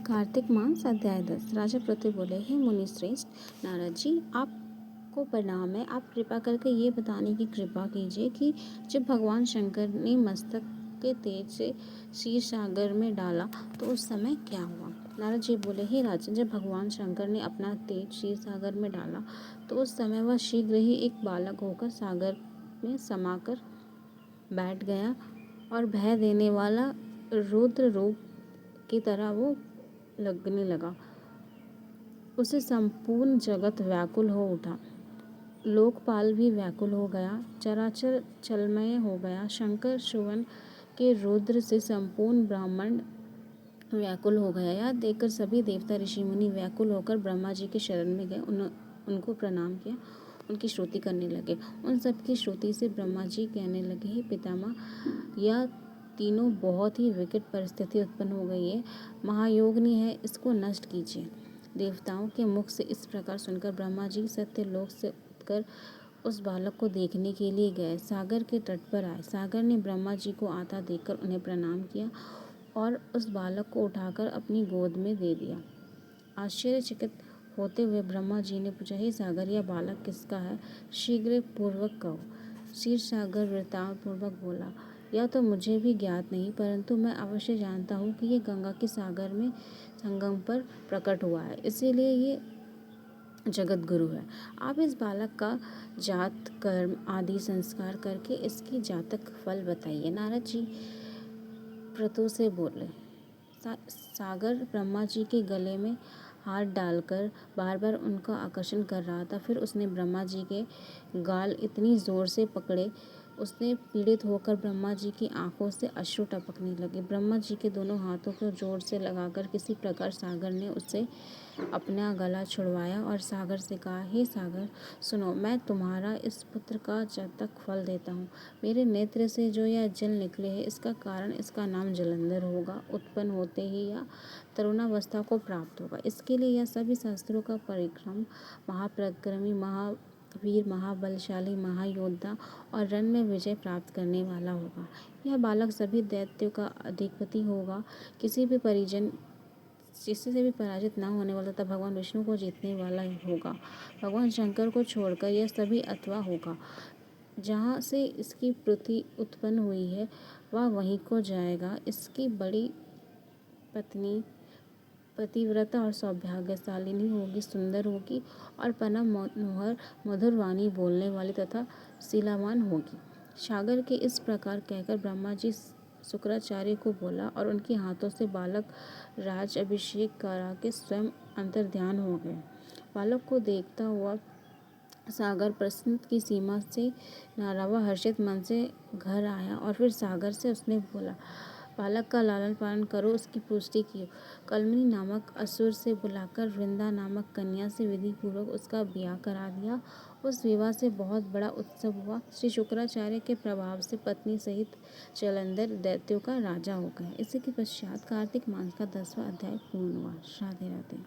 कार्तिक मास अध्याय 10। राजा पृथु बोले, हे मुनि श्रेष्ठ नारद जी, आपको प्रणाम है। आप कृपा करके ये बताने की कृपा कीजिए कि जब भगवान शंकर ने मस्तक के तेज से क्षीर सागर में डाला तो उस समय क्या हुआ। नारद जी बोले, हे राजन, जब भगवान शंकर ने अपना तेज क्षीर सागर में डाला तो उस समय वह शीघ्र ही एक बालक होकर सागर में समाकर बैठ गया और भय देने वाला रुद्र रूप की तरह वो लगने लगा। उसे संपूर्ण जगत व्याकुल हो उठा। लोकपाल भी व्याकुल हो गया, चराचर चलमय हो गया। शंकर सुवन के रुद्र से संपूर्ण ब्रह्मांड व्याकुल हो गया। यह देखकर सभी देवता ऋषि मुनि व्याकुल होकर ब्रह्मा जी के शरण में गए। उनको प्रणाम किया, उनकी स्तुति करने लगे। उन सबकी स्तुति से ब्रह्मा जी कहने लगे, हे पितामह, यह तीनों बहुत ही विकट परिस्थिति उत्पन्न हो गई है, महायोगिनी है, इसको नष्ट कीजिए। देवताओं के मुख से इस प्रकार सुनकर ब्रह्मा जी सत्यलोक से उठकर उस बालक को देखने के लिए गए। सागर के तट पर आए। सागर ने ब्रह्मा जी को आता देखकर उन्हें प्रणाम किया और उस बालक को उठाकर अपनी गोद में दे दिया। आश्चर्यचकित होते हुए ब्रह्मा जी ने पूछा, हे सागर, यह बालक किसका है? शीघ्र पूर्वक कहो। क्षीर सागर वृतांत पूर्वक बोला, यह तो मुझे भी ज्ञात नहीं, परंतु मैं अवश्य जानता हूँ कि ये गंगा के सागर में संगम पर प्रकट हुआ है, इसीलिए ये जगत गुरु है। आप इस बालक का जात कर्म आदि संस्कार करके इसकी जातक फल बताइए। नारद जी पृथु से बोले। सागर ब्रह्मा जी के गले में हाथ डालकर बार बार उनका आकर्षण कर रहा था। फिर उसने ब्रह्मा जी के गाल इतनी जोर से पकड़े, उसने पीड़ित होकर ब्रह्मा जी की आंखों से अश्रु टपकने लगे। ब्रह्मा जी के दोनों हाथों को जोर से लगाकर किसी प्रकार सागर ने उससे अपना गला छुड़वाया और सागर से कहा, हे सागर, सुनो, मैं तुम्हारा इस पुत्र का जातक फल देता हूँ। मेरे नेत्र से जो यह जल निकले है, इसका कारण इसका नाम जलंधर होगा। उत्पन्न होते ही यह तरुणावस्था को प्राप्त होगा। इसके लिए यह सभी शास्त्रों का परिक्रम, महापराक्रमी, महावीर, महाबलशाली, महायोद्धा और रण में विजय प्राप्त करने वाला होगा। यह बालक सभी दैत्यों का अधिपति होगा, किसी से भी पराजित न होने वाला तथा भगवान विष्णु को जीतने वाला होगा। भगवान शंकर को छोड़कर यह सभी अथवा होगा। जहाँ से इसकी पृथ्वी उत्पन्न हुई है वह वहीं को जाएगा। इसकी बड़ी पत्नी पतिव्रता और सौभाग्यशालिनी होगी, सुंदर होगी और परम मनोहर मधुर वाणी बोलने वाली तथा शीलावान होगी। सागर के इस प्रकार कहकर ब्रह्मा जी शुक्राचार्य को बोला और उनके हाथों से बालक राज अभिषेक करा के स्वयं अंतर्ध्यान हो गए। बालक को देखता हुआ सागर प्रसन्न की सीमा से नारावा हर्षित मन से घर आया और फिर सागर से उसने बोला, बालक का लालन पालन करो, उसकी पुष्टि की। कलमनी नामक असुर से बुलाकर वृंदा नामक कन्या से विधि पूर्वक उसका ब्याह करा दिया। उस विवाह से बहुत बड़ा उत्सव हुआ। श्री शुक्राचार्य के प्रभाव से पत्नी सहित जलंधर दैत्यों का राजा हो गया। इसी के पश्चात कार्तिक मास का 10वां अध्याय पूर्ण हुआ। राधे राधे।